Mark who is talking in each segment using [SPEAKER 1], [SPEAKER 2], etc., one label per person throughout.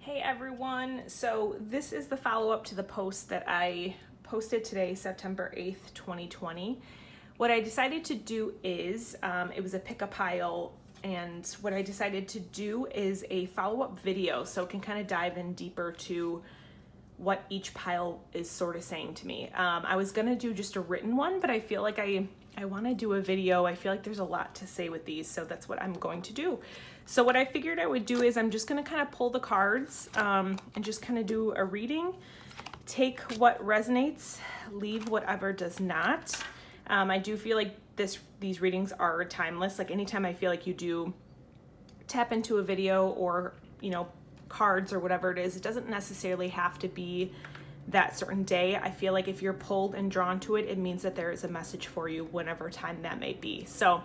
[SPEAKER 1] Hey everyone, so this is the follow-up to the post that I posted today, September 8th, 2020. What I decided to do is, it was a pick a pile, and what I decided to do is a follow-up video so it can kind of dive in deeper to what each pile is sort of saying to me. I was gonna do just a written one, but I feel like I want to do a video. I feel like there's a lot to say with these, so that's what I'm going to do. So what I figured I would do is I'm just going to kind of pull the cards and just kind of do a reading. Take what resonates, leave whatever does not. I do feel like these readings are timeless. Like anytime I feel like you do tap into a video or, cards or whatever it is, it doesn't necessarily have to be that certain day. I feel like if you're pulled and drawn to it, it means that there is a message for you whenever time that may be. So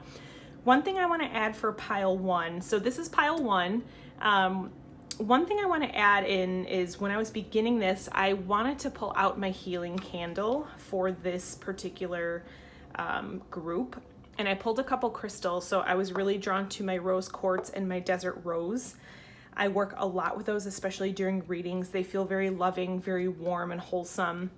[SPEAKER 1] one thing I want to add for pile one, so this is pile one. One thing I want to add in is when I was beginning this, I wanted to pull out my healing candle for this particular group. And I pulled a couple crystals, so I was really drawn to my rose quartz and my desert rose. I work a lot with those, especially during readings. They feel very loving, very warm and wholesome.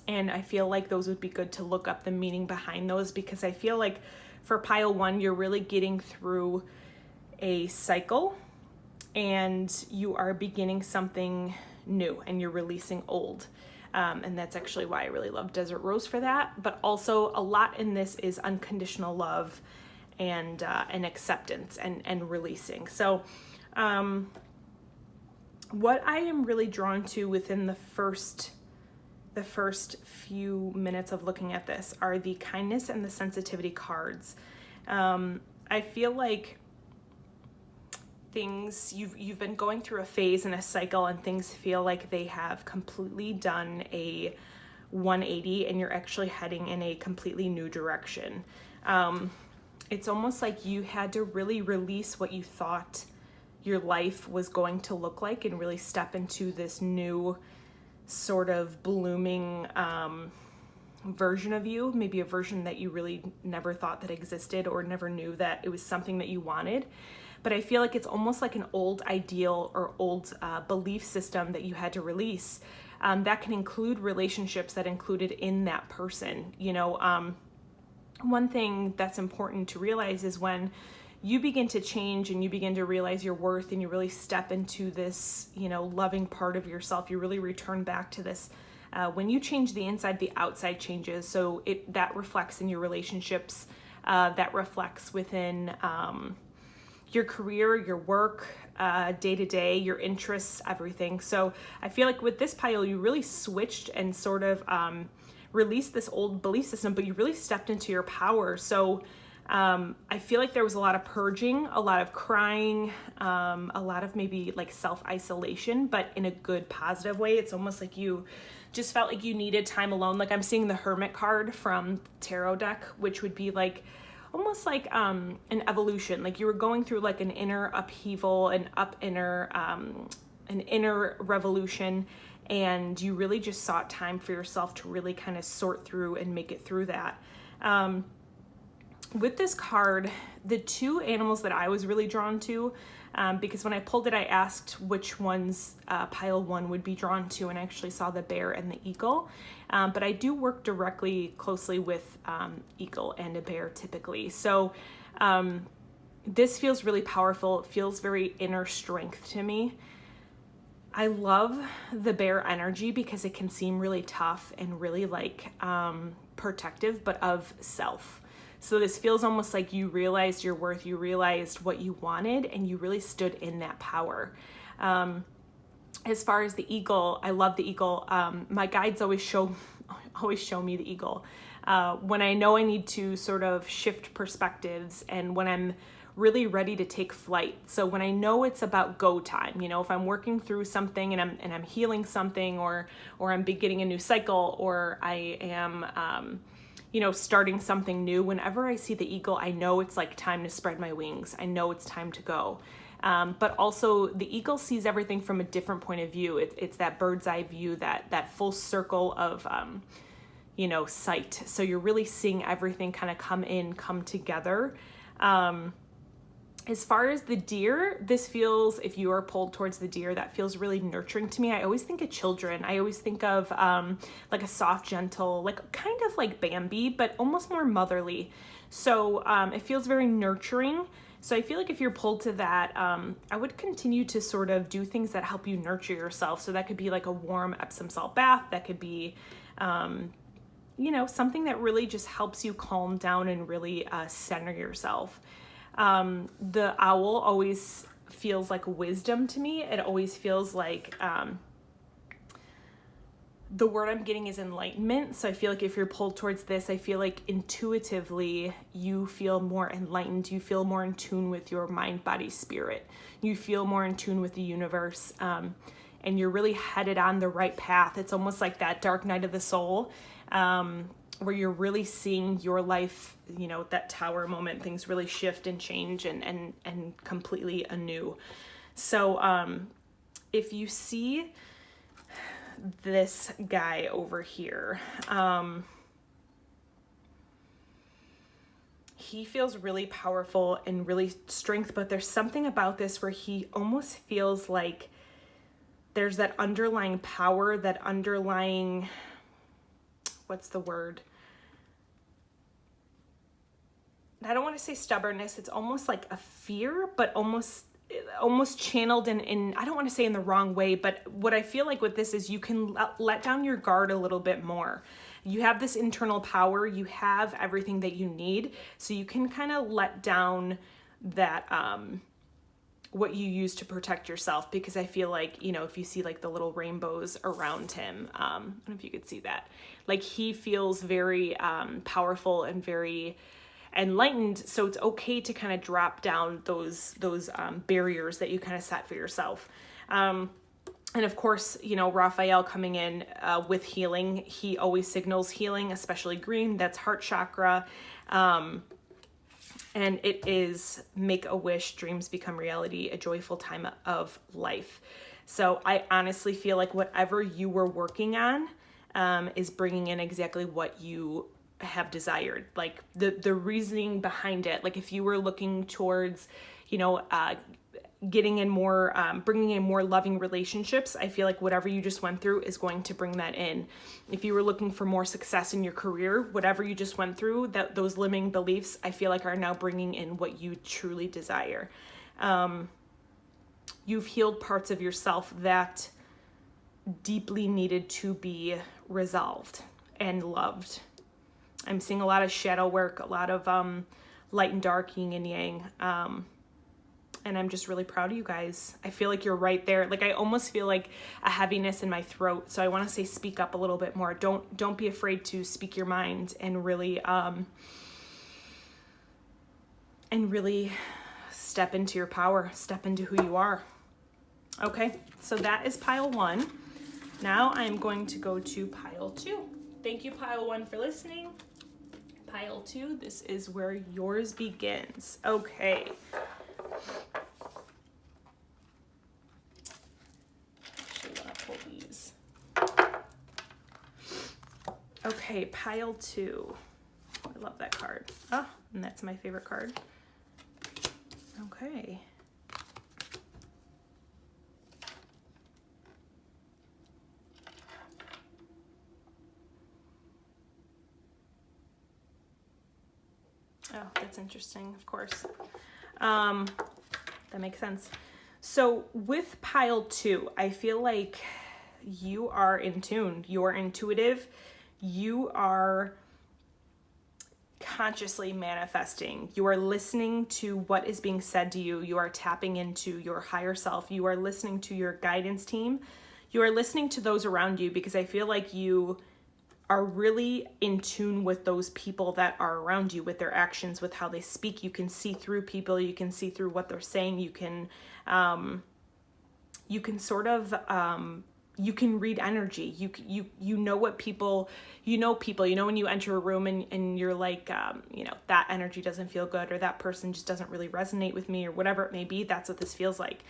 [SPEAKER 1] And I feel like those would be good to look up the meaning behind those, because I feel like for pile one, you're really getting through a cycle and you are beginning something new and you're releasing old. And that's actually why I really love Desert Rose for that. But also a lot in this is unconditional love and acceptance and releasing. So what I am really drawn to within the first few minutes of looking at this are the kindness and the sensitivity cards. I feel like you've been going through a phase and a cycle, and things feel like they have completely done a 180 and you're actually heading in a completely new direction. It's almost like you had to really release what you thought your life was going to look like and really step into this new sort of blooming version of you, maybe a version that you really never thought that existed or never knew that it was something that you wanted. But I feel like it's almost like an old ideal or old belief system that you had to release. That can include relationships that included in that person. One thing that's important to realize is when you begin to change and you begin to realize your worth and you really step into this, loving part of yourself, you really return back to this. When you change the inside, the outside changes. So that reflects in your relationships, that reflects within your career, your work, day to day, your interests, everything. So I feel like with this pile, you really switched and sort of released this old belief system, but you really stepped into your power. So I feel like there was a lot of purging, a lot of crying, a lot of maybe like self-isolation, but in a good, positive way. It's almost like you just felt like you needed time alone. Like I'm seeing the Hermit card from tarot deck, which would be like almost like an evolution. Like you were going through like an inner upheaval, an inner revolution, and you really just sought time for yourself to really kind of sort through and make it through that. With this card, the two animals that I was really drawn to, because when I pulled it, I asked which ones pile one would be drawn to, and I actually saw the bear and the eagle. But I do work closely with eagle and a bear typically. So this feels really powerful. It feels very inner strength to me. I love the bear energy because it can seem really tough and really like protective, but of self. So this feels almost like you realized your worth, you realized what you wanted, and you really stood in that power. As far as the eagle, I love the eagle. My guides always show me the eagle. When I know I need to sort of shift perspectives and when I'm really ready to take flight. So when I know it's about go time, if I'm working through something and I'm healing something or I'm beginning a new cycle or I am starting something new, whenever I see the eagle, I know it's like time to spread my wings. I know it's time to go. But also the eagle sees everything from a different point of view. It's that bird's eye view, that full circle of, sight. So you're really seeing everything kind of come together. As far as the deer, this feels, if you are pulled towards the deer, that feels really nurturing to me. I always think of children. I always think of like a soft, gentle, like kind of like Bambi, but almost more motherly. So it feels very nurturing. So I feel like if you're pulled to that, I would continue to sort of do things that help you nurture yourself. So that could be like a warm Epsom salt bath. That could be, something that really just helps you calm down and really center yourself. The owl always feels like wisdom to me. It always feels like, the word I'm getting is enlightenment. So I feel like if you're pulled towards this, I feel like intuitively you feel more enlightened. You feel more in tune with your mind, body, spirit. You feel more in tune with the universe. And you're really headed on the right path. It's almost like that dark night of the soul, where you're really seeing your life, that tower moment, things really shift and change and completely anew. So if you see this guy over here, he feels really powerful and really strength, but there's something about this where he almost feels like there's that underlying power, that underlying, what's the word? I don't want to say stubbornness. It's almost like a fear, but almost channeled in, I don't want to say in the wrong way, but what I feel like with this is you can let down your guard a little bit more. You have this internal power, you have everything that you need, so you can kind of let down that, what you use to protect yourself, because I feel like, if you see like the little rainbows around him, I don't know if you could see that, like he feels very powerful and very enlightened. So it's okay to kind of drop down those barriers that you kind of set for yourself. And of course, Raphael coming in with healing, he always signals healing, especially green. That's heart chakra. And it is make a wish, dreams become reality, a joyful time of life. So I honestly feel like whatever you were working on is bringing in exactly what you have desired. Like the reasoning behind it. Like if you were looking towards, getting in more, bringing in more loving relationships, I feel like whatever you just went through is going to bring that in. If you were looking for more success in your career, whatever you just went through, those limiting beliefs, I feel like are now bringing in what you truly desire. You've healed parts of yourself that deeply needed to be resolved and loved. I'm seeing a lot of shadow work, a lot of light and dark, yin and yang. And I'm just really proud of you guys. I feel like you're right there. Like I almost feel like a heaviness in my throat. So I want to say speak up a little bit more. Don't be afraid to speak your mind and really step into your power, step into who you are. Okay, so that is pile 1. Now I'm going to go to pile 2. Thank you, pile 1, for listening. Pile 2, this is where yours begins. Okay. Actually, want to pull these. Okay, pile 2. I love that card. Oh, and that's my favorite card. Okay. Oh, that's interesting, of course. That makes sense. So with pile 2, I feel like you are in tune. You are intuitive. You are consciously manifesting. You are listening to what is being said to you. You are tapping into your higher self. You are listening to your guidance team. You are listening to those around you, because I feel like you are really in tune with those people that are around you, with their actions, with how they speak. You can see through people. You can see through what they're saying. You can sort of, you can read energy. You know what people, when you enter a room and you're like, that energy doesn't feel good, or that person just doesn't really resonate with me, or whatever it may be. That's what this feels like.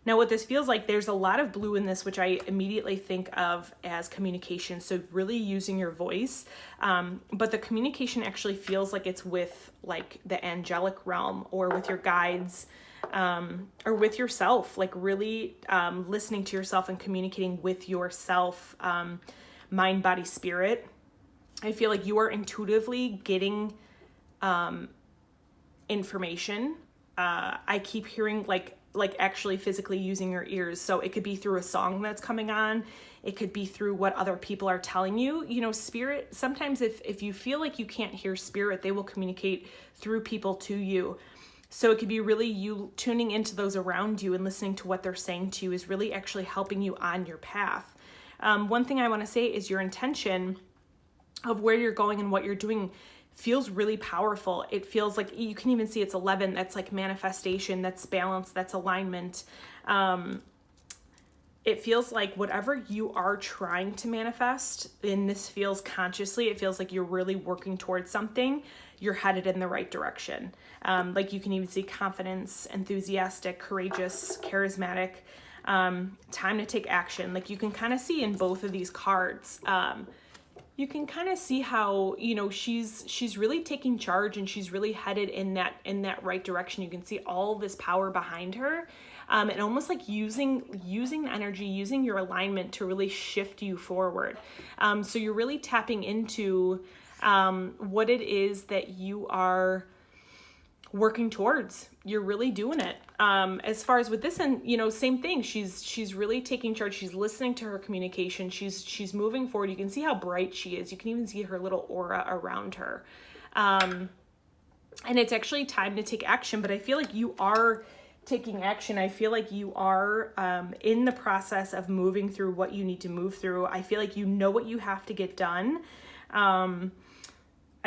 [SPEAKER 1] Now, what this feels like, there's a lot of blue in this, which I immediately think of as communication. So really using your voice. But the communication actually feels like it's with like the angelic realm or with your guides, or with yourself, like really listening to yourself and communicating with yourself, mind, body, spirit. I feel like you are intuitively getting information. I keep hearing like actually physically using your ears. So it could be through a song that's coming on. It could be through what other people are telling you. You know, spirit, sometimes if you feel like you can't hear spirit, they will communicate through people to you. So it could be really you tuning into those around you and listening to what they're saying to you is really actually helping you on your path. One thing I want to say is your intention of where you're going and what you're doing feels really powerful. It feels like you can even see it's 11. That's like manifestation, that's balance, that's alignment. It feels like whatever you are trying to manifest, and this feels consciously, it feels like you're really working towards something, you're headed in the right direction. Like you can even see confidence, enthusiastic, courageous, charismatic, time to take action. Like you can kind of see in both of these cards, you can kind of see how, you know, she's really taking charge and she's really headed in that right direction. You can see all this power behind her, and almost like using the energy, using your alignment to really shift you forward. So you're really tapping into what it is that you are working towards. You're really doing it. As far as with this, and you know, same thing. She's really taking charge. She's listening to her communication. She's moving forward. You can see how bright she is. You can even see her little aura around her. And it's actually time to take action, but I feel like you are taking action. I feel like you are in the process of moving through what you need to move through. I feel like you know what you have to get done.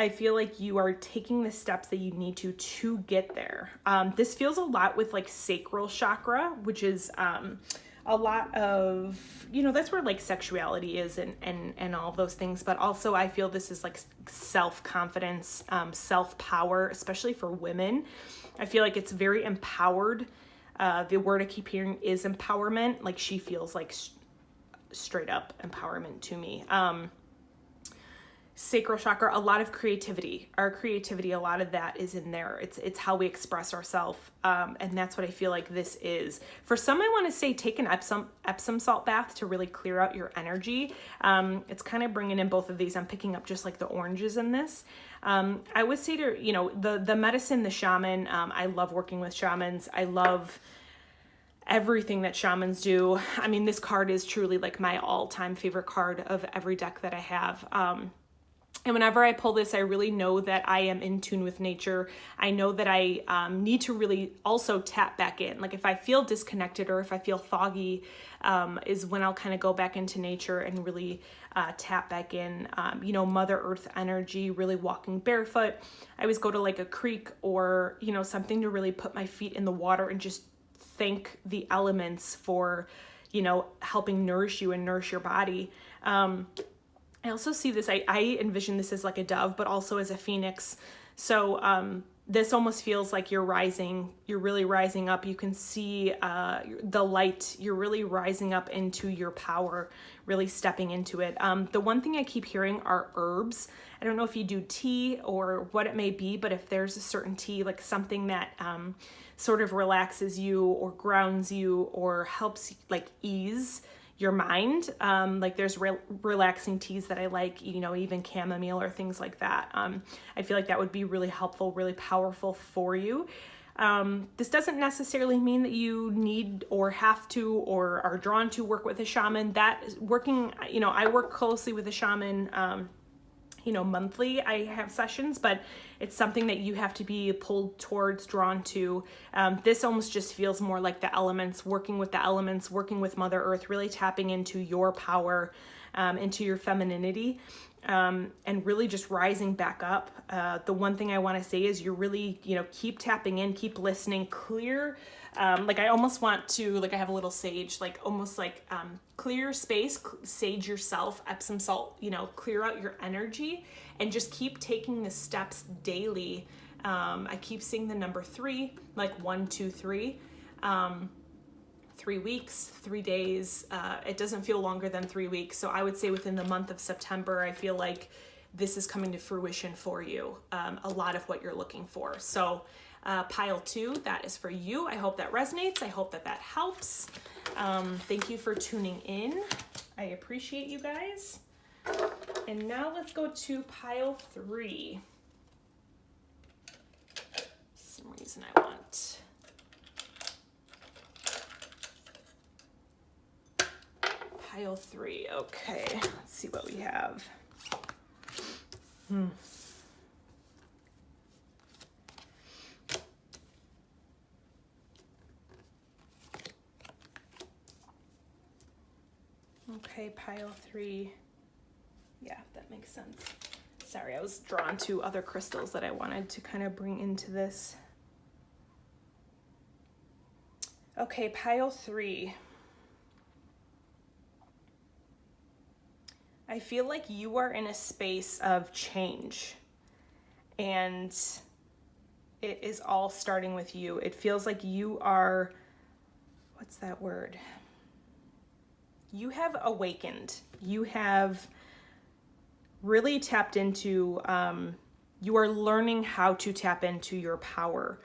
[SPEAKER 1] I feel like you are taking the steps that you need to get there. This feels a lot with like sacral chakra, which is a lot of, you know, that's where like sexuality is and all those things. But also I feel this is like self-confidence, self-power, especially for women. I feel like it's very empowered. The word I keep hearing is empowerment. Like she feels like straight up empowerment to me. Sacral chakra, a lot of creativity. Our creativity, a lot of that is in there. It's how we express ourselves, and that's what I feel like this is. For some, I want to say take an Epsom salt bath to really clear out your energy. It's kind of bringing in both of these. I'm picking up just like the oranges in this. I would say to, you know, the medicine, the shaman. I love working with shamans. I love everything that shamans do. I mean, this card is truly like my all-time favorite card of every deck that I have. And whenever I pull this, I really know that I am in tune with nature. I know that I need to really also tap back in. Like if I feel disconnected or if I feel foggy, is when I'll kind of go back into nature and really tap back in. You know, Mother Earth energy, really walking barefoot. I always go to like a creek or, you know, something to really put my feet in the water and just thank the elements for, you know, helping nourish you and nourish your body. I also see this, I envision this as like a dove, but also as a phoenix. So this almost feels like you're rising, you're really rising up. You can see the light, you're really rising up into your power, really stepping into it. The one thing I keep hearing are herbs. I don't know if you do tea or what it may be, but if there's a certain tea, like something that sort of relaxes you or grounds you or helps like ease your mind. Like there's relaxing teas that I like, you know, even chamomile or things like that. I feel like that would be really helpful, really powerful for you. This doesn't necessarily mean that you need or have to or are drawn to work with a shaman. That working, you know, I work closely with a shaman, you know, monthly I have sessions, but it's something that you have to be pulled towards, drawn to. This almost just feels more like the elements, working with the elements, working with Mother Earth, really tapping into your power, into your femininity, and really just rising back up. The one thing I want to say is you're really, you know, keep tapping in, keep listening, clear. Like I almost want to, like I have a little sage, like almost like clear space, sage yourself, Epsom salt, you know, clear out your energy and just keep taking the steps daily. I keep seeing the number 3, like 1, 2, 3. 3 weeks, 3 days. It doesn't feel longer than 3 weeks. So I would say within the month of September, I feel like this is coming to fruition for you. A lot of what you're looking for. So pile 2, that is for you. I hope that resonates. I hope that that helps. Thank you for tuning in. I appreciate you guys. And now let's go to pile 3. For some reason I want pile 3. Okay, let's see what we have. Okay, pile 3. Yeah, that makes sense. Sorry, I was drawn to other crystals that I wanted to kind of bring into this. Okay, pile 3. I feel like you are in a space of change, and it is all starting with you. It feels like you are, what's that word? You have awakened. You have really tapped into, you are learning how to tap into your power.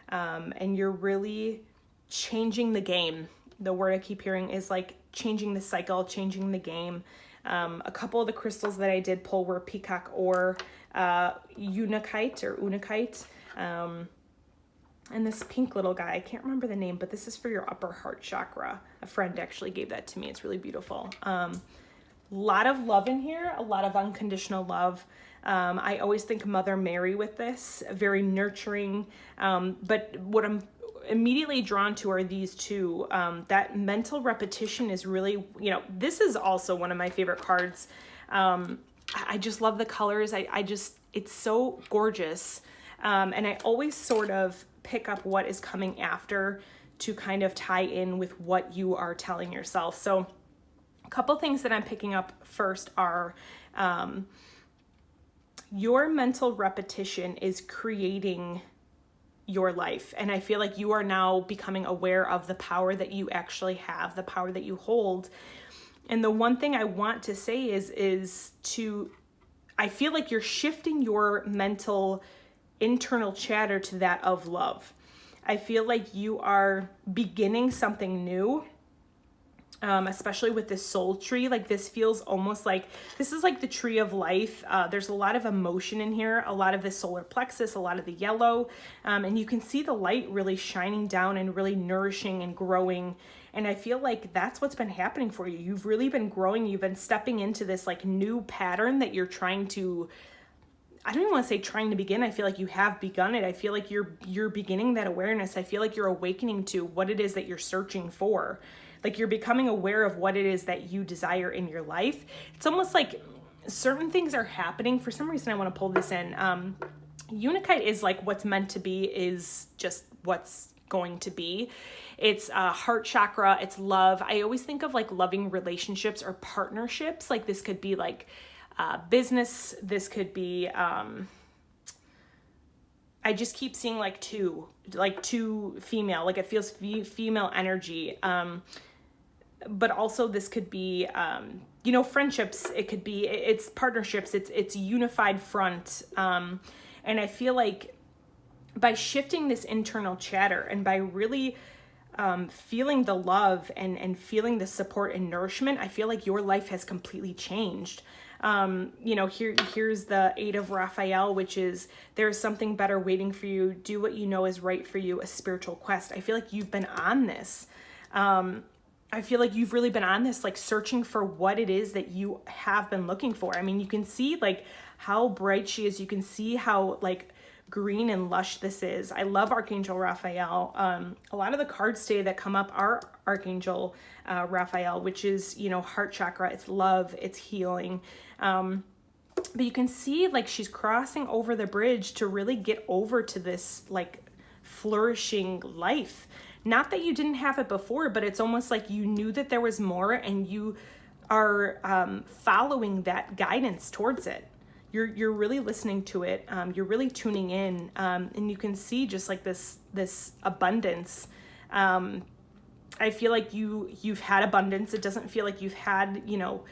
[SPEAKER 1] And you're really changing the game. The word I keep hearing is like changing the cycle, changing the game. A couple of the crystals that I did pull were peacock or unakite. And this pink little guy, I can't remember the name, but this is for your upper heart chakra. A friend actually gave that to me. It's really beautiful. Lot of love in here, a lot of unconditional love. I always think Mother Mary with this, very nurturing. But what I'm immediately drawn to are these two. That mental repetition is really, this is also one of my favorite cards. I just love the colors. It's so gorgeous. And I always sort of pick up what is coming after to kind of tie in with what you are telling yourself. So a couple things that I'm picking up first are your mental repetition is creating your life. And I feel like you are now becoming aware of the power that you actually have, the power that you hold. And the one thing I want to say is I feel like you're shifting your mental internal chatter to that of love. I feel like you are beginning something new, especially with this soul tree. Like this feels almost like, this is like the tree of life. There's a lot of emotion in here, a lot of the solar plexus, a lot of the yellow, and you can see the light really shining down and really nourishing and growing. And I feel like that's what's been happening for you. You've really been growing. You've been stepping into this like new pattern that you're trying to, I don't even want to say trying to begin. I feel like you have begun it. I feel like you're beginning that awareness. I feel like you're awakening to what it is that you're searching for. Like you're becoming aware of what it is that you desire in your life. It's almost like certain things are happening. For some reason, I want to pull this in. Unakite is like what's meant to be is just what's going to be. It's heart chakra. It's love. I always think of like loving relationships or partnerships. Like this could be like business. This could be, I just keep seeing like two female, like it feels female energy. But also this could be, friendships. It could be, it's partnerships. It's unified front. And I feel like by shifting this internal chatter and by really feeling the love and feeling the support and nourishment, I feel like your life has completely changed. Here's the 8 of Raphael, which is there's something better waiting for you. Do what you know is right for you, a spiritual quest. I feel like you've been on this. I feel like you've really been on this, like searching for what it is that you have been looking for. I mean, you can see like how bright she is. You can see how like green and lush this is. I love Archangel Raphael. A lot of the cards today that come up are Archangel Raphael, which is, heart chakra. It's love, it's healing. But you can see like she's crossing over the bridge to really get over to this like flourishing life. Not that you didn't have it before, but it's almost like you knew that there was more and you are following that guidance towards it. You're really listening to it. You're really tuning in, and you can see just like this abundance. I feel like you've had abundance. It doesn't feel like you've had, you know,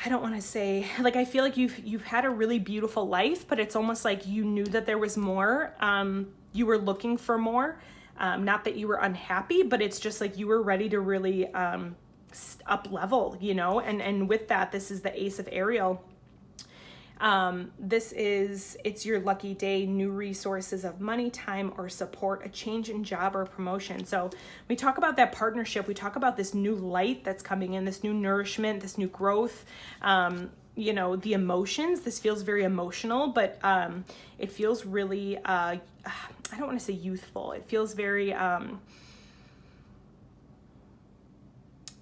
[SPEAKER 1] I don't want to say, like, I feel like you've had a really beautiful life, but it's almost like you knew that there was more. You were looking for more. Not that you were unhappy, but it's just like you were ready to really up level, you know, and with that, this is the Ace of Ariel. It's your lucky day, new resources of money, time, or support, a change in job or promotion. So we talk about that partnership. We talk about this new light that's coming in, this new nourishment, this new growth, you know, the emotions. This feels very emotional, but it feels really, I don't want to say youthful. It feels very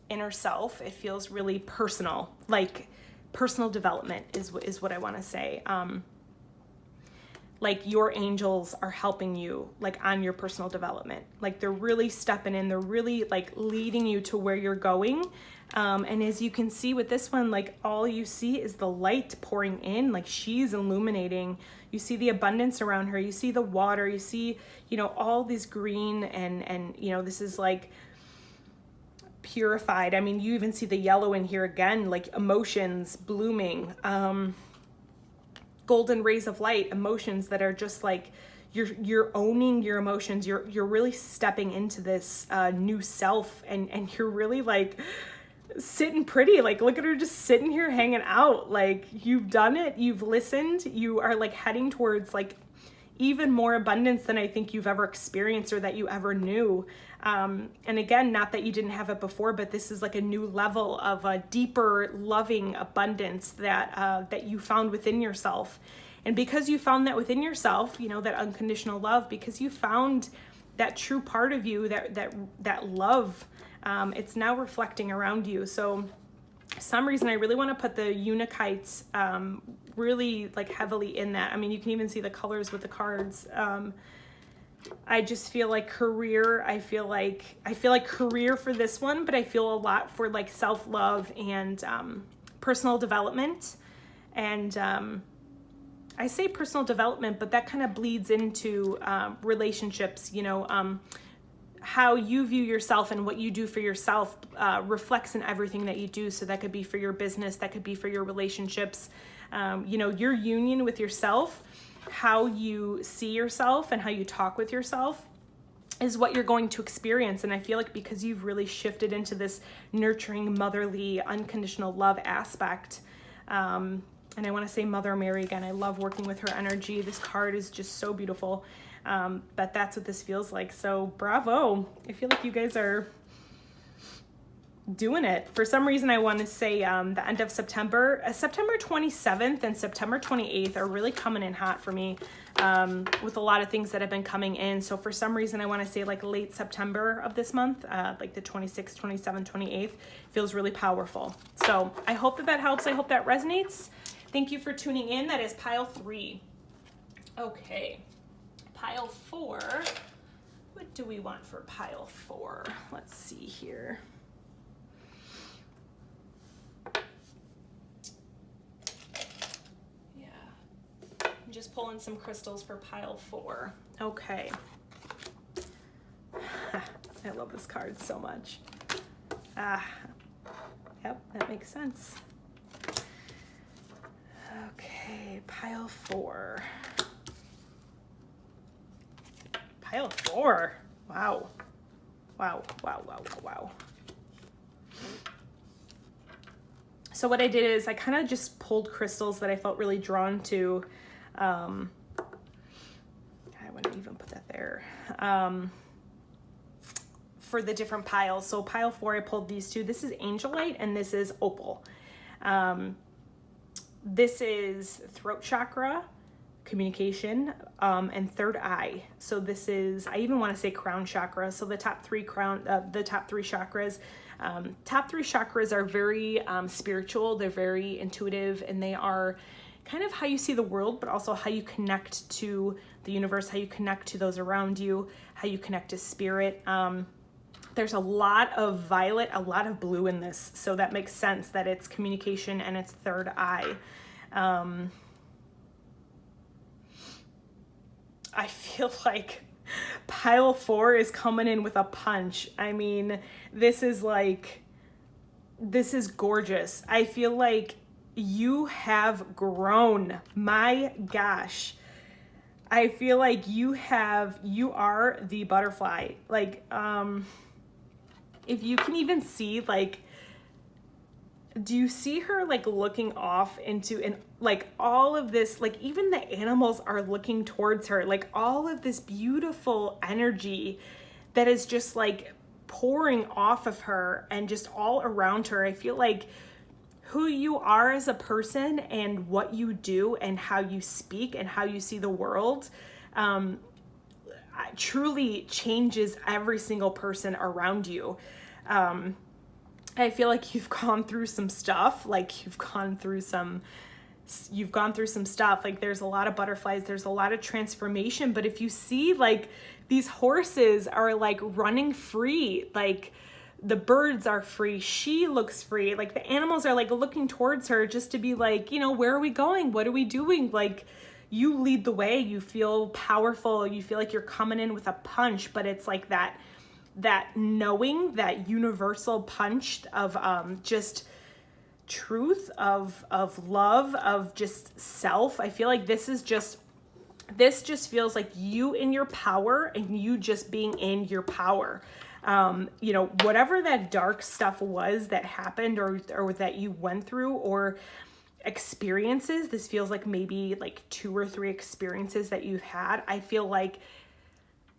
[SPEAKER 1] inner self. It feels really personal, like personal development is what I want to say. Like your angels are helping you, like on your personal development. Like they're really stepping in. They're really like leading you to where you're going. And as you can see with this one, like all you see is the light pouring in, like she's illuminating. You see the abundance around her. You see the water. You see, you know, all these green and you know, this is like purified. I mean, you even see the yellow in here again, like emotions blooming, golden rays of light, emotions that are just like you're owning your emotions. You're really stepping into this new self, and you're really like sitting pretty. Like look at her just sitting here hanging out. Like you've done it, you've listened, you are like heading towards like even more abundance than I think you've ever experienced or that you ever knew. And again, not that you didn't have it before, but this is like a new level of a deeper, loving abundance that you found within yourself. And because you found that within yourself, you know, that unconditional love, because you found that true part of you, that love, it's now reflecting around you. So some reason I really want to put the unikites really like heavily in that. I mean, you can even see the colors with the cards. I just feel like career. I feel like career for this one, but I feel a lot for like self-love and personal development. And I say personal development, but that kind of bleeds into relationships, you know, how you view yourself and what you do for yourself reflects in everything that you do. So that could be for your business, that could be for your relationships, you know, your union with yourself, how you see yourself and how you talk with yourself is what you're going to experience. And I feel like because you've really shifted into this nurturing, motherly, unconditional love aspect, and I want to say Mother Mary again, I love working with her energy. This card is just so beautiful. But that's what this feels like. So bravo. I feel like you guys are doing it. For some reason, I want to say the end of September, September 27th and September 28th are really coming in hot for me with a lot of things that have been coming in. So for some reason, I want to say like late September of this month, like the 26th, 27th, 28th feels really powerful. So I hope that helps. I hope that resonates. Thank you for tuning in. That is pile 3. Okay. Pile 4, what do we want for pile 4? Let's see here. Yeah, I'm just pulling some crystals for pile 4. Okay. I love this card so much. Yep, that makes sense. Okay, pile 4. Pile 4. Wow. Wow, wow, wow, wow, wow. So what I did is I kind of just pulled crystals that I felt really drawn to. I wouldn't even put that there. For the different piles. So pile 4, I pulled these two. This is Angelite and this is Opal. This is throat chakra, communication, and third eye. So this is, I even want to say crown chakra. So the top 3 chakras. Top 3 chakras are very spiritual. They're very intuitive, and they are kind of how you see the world, but also how you connect to the universe, how you connect to those around you, how you connect to spirit. There's a lot of violet, a lot of blue in this. So that makes sense that it's communication and it's third eye. I feel like Pile 4 is coming in with a punch. I mean, this is gorgeous. I feel like you have grown. My gosh. I feel like you are the butterfly. Like, if you can even see, like, do you see her like looking off into, and like all of this, like even the animals are looking towards her, like all of this beautiful energy that is just like pouring off of her and just all around her. I feel like who you are as a person and what you do and how you speak and how you see the world truly changes every single person around you. I feel like you've gone through some stuff, like you've gone through some stuff. Like there's a lot of butterflies, there's a lot of transformation. But if you see, like these horses are like running free, like the birds are free, she looks free, like the animals are like looking towards her just to be like, you know, where are we going? What are we doing? Like you lead the way, you feel powerful, you feel like you're coming in with a punch, but it's like that knowing, that universal punch of just truth, of love, of just self. I feel like this just feels like you in your power and you just being in your power. You know, whatever that dark stuff was that happened or that you went through, or experiences, this feels like maybe like 2 or 3 experiences that you've had, I feel like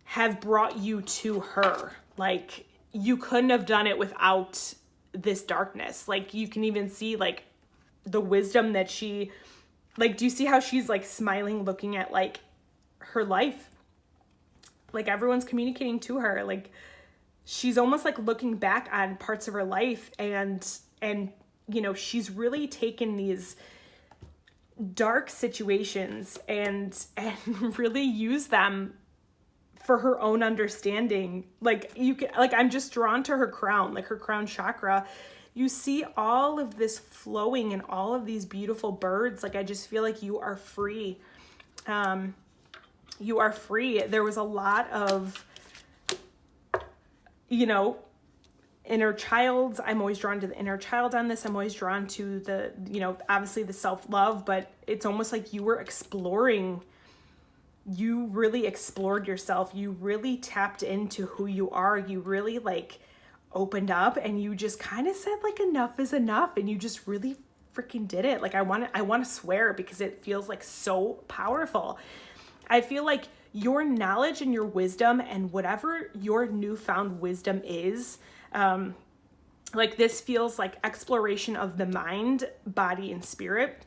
[SPEAKER 1] have brought you to her. Like you couldn't have done it without this darkness. Like you can even see like the wisdom that she, like, do you see how she's like smiling, looking at like her life? Like everyone's communicating to her. Like she's almost like looking back on parts of her life and you know, she's really taken these dark situations and really used them for her own understanding. Like you can, like, I'm just drawn to her crown, like her crown chakra. You see all of this flowing and all of these beautiful birds. Like, I just feel like you are free. You are free. There was a lot of, you know, inner child. I'm always drawn to the inner child on this. I'm always drawn to the, you know, obviously the self-love, but it's almost like you were exploring. You really explored yourself. You really tapped into who you are. You really like opened up and you just kind of said like, enough is enough. And you just really freaking did it. Like I want to swear because it feels like so powerful. I feel like your knowledge and your wisdom and whatever your newfound wisdom is, like this feels like exploration of the mind, body, and spirit.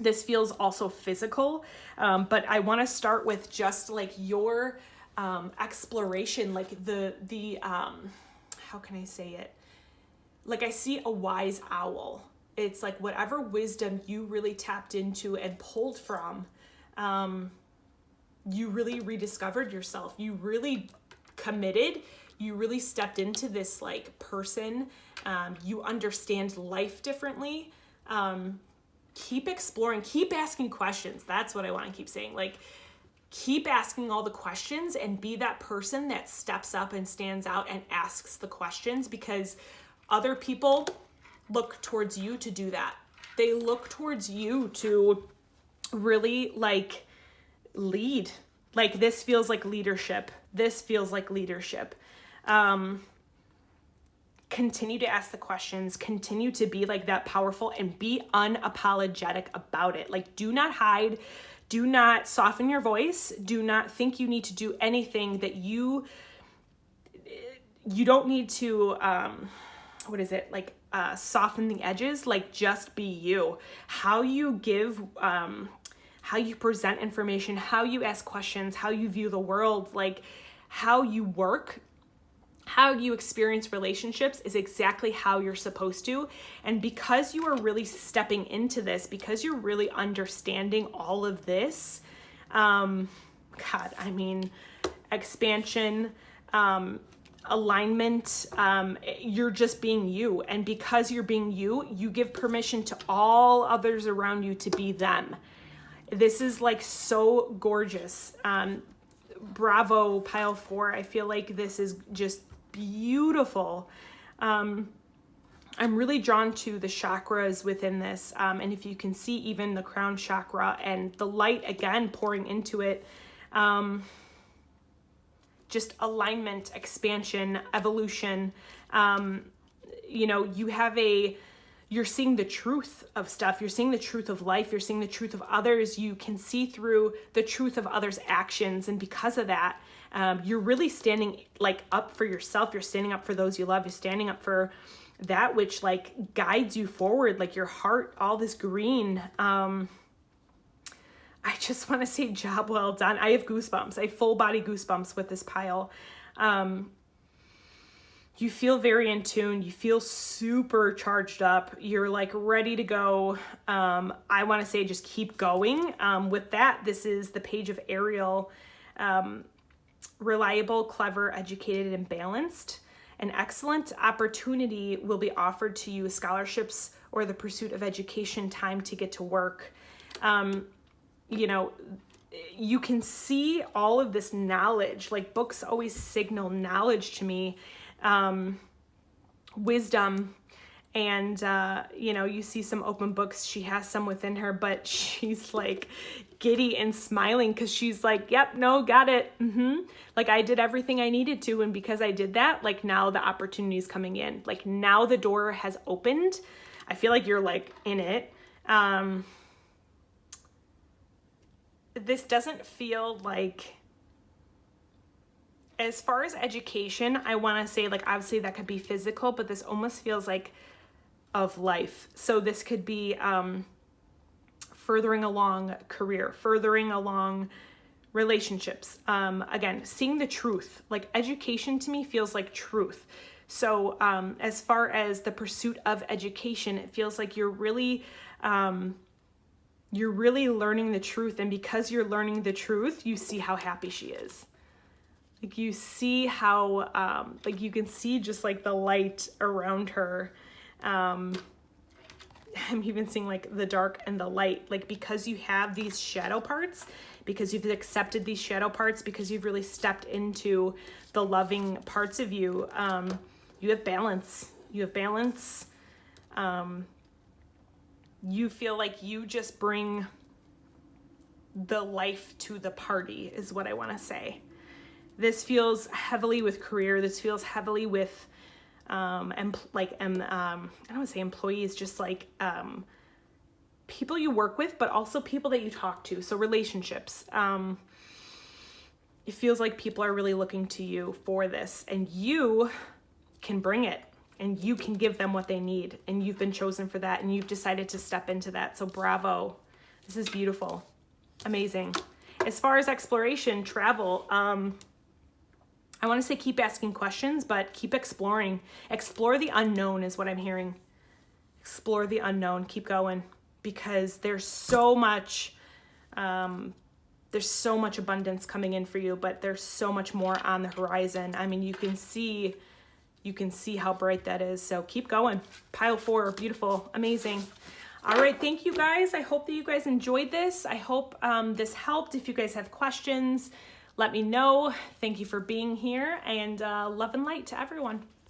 [SPEAKER 1] This feels also physical, but I want to start with just like your exploration, like the how can I say it? Like I see a wise owl. It's like whatever wisdom you really tapped into and pulled from, you really rediscovered yourself. You really committed. You really stepped into this like person. You understand life differently. Keep exploring, keep asking questions. That's what I want to keep saying. Like, keep asking all the questions and be that person that steps up and stands out and asks the questions, because other people look towards you to do that. They look towards you to really like lead. Like this feels like leadership. This feels like leadership. Continue to ask the questions, continue to be like that powerful and be unapologetic about it. Like, do not hide, do not soften your voice, do not think you need to do anything that you don't need to, soften the edges. Like, just be you. How you give, how you present information, how you ask questions, how you view the world, like how you work, how you experience relationships is exactly how you're supposed to. And because you are really stepping into this, because you're really understanding all of this, expansion, alignment, you're just being you. And because you're being you, you give permission to all others around you to be them. This is like so gorgeous. bravo, pile 4. I feel like this is just beautiful. I'm really drawn to the chakras within this. And if you can see even the crown chakra and the light again pouring into it, just alignment, expansion, evolution. You're seeing the truth of stuff. You're seeing the truth of life. You're seeing the truth of others. You can see through the truth of others' actions. And because of that, you're really standing like up for yourself. You're standing up for those you love. You're standing up for that which like guides you forward, like your heart, all this green. I just want to say job well done. I have goosebumps. I have full body goosebumps with this pile. You feel very in tune. You feel super charged up. You're like ready to go. I want to say just keep going. With that, this is the page of Ariel. Reliable, clever, educated, and balanced. An excellent opportunity will be offered to you, scholarships or the pursuit of education, time to get to work. You can see all of this knowledge. Like books always signal knowledge to me. Wisdom, and you see some open books. She has some within her, but she's like giddy and smiling because she's like, yep, no, got it. Like I did everything I needed to, and because I did that, like now the opportunity is coming in. Like now the door has opened. I feel like you're like in it. This doesn't feel like, as far as education, I want to say like, obviously that could be physical, but this almost feels like of life. So this could be furthering along career, furthering along relationships. Again, seeing the truth, like education to me feels like truth. So as far as the pursuit of education, it feels like you're really learning the truth. And because you're learning the truth, you see how happy she is. Like you see how, like you can see just like the light around her. I'm even seeing like the dark and the light, like because you have these shadow parts, because you've accepted these shadow parts, because you've really stepped into the loving parts of you. You have balance. You have balance. You feel like you just bring the life to the party is what I want to say. This feels heavily with career. This feels heavily with, I don't want to say employees, just like people you work with, but also people that you talk to. So relationships. It feels like people are really looking to you for this, and you can bring it, and you can give them what they need, and you've been chosen for that, and you've decided to step into that. So bravo. This is beautiful. Amazing. As far as exploration, travel, I want to say keep asking questions, but keep exploring. Explore the unknown is what I'm hearing. Explore the unknown. Keep going, because there's so much abundance coming in for you, but there's so much more on the horizon. I mean, you can see how bright that is. So keep going. Pile 4, beautiful, amazing. All right, thank you guys. I hope that you guys enjoyed this. I hope this helped. If you guys have questions, let me know. Thank you for being here, and love and light to everyone.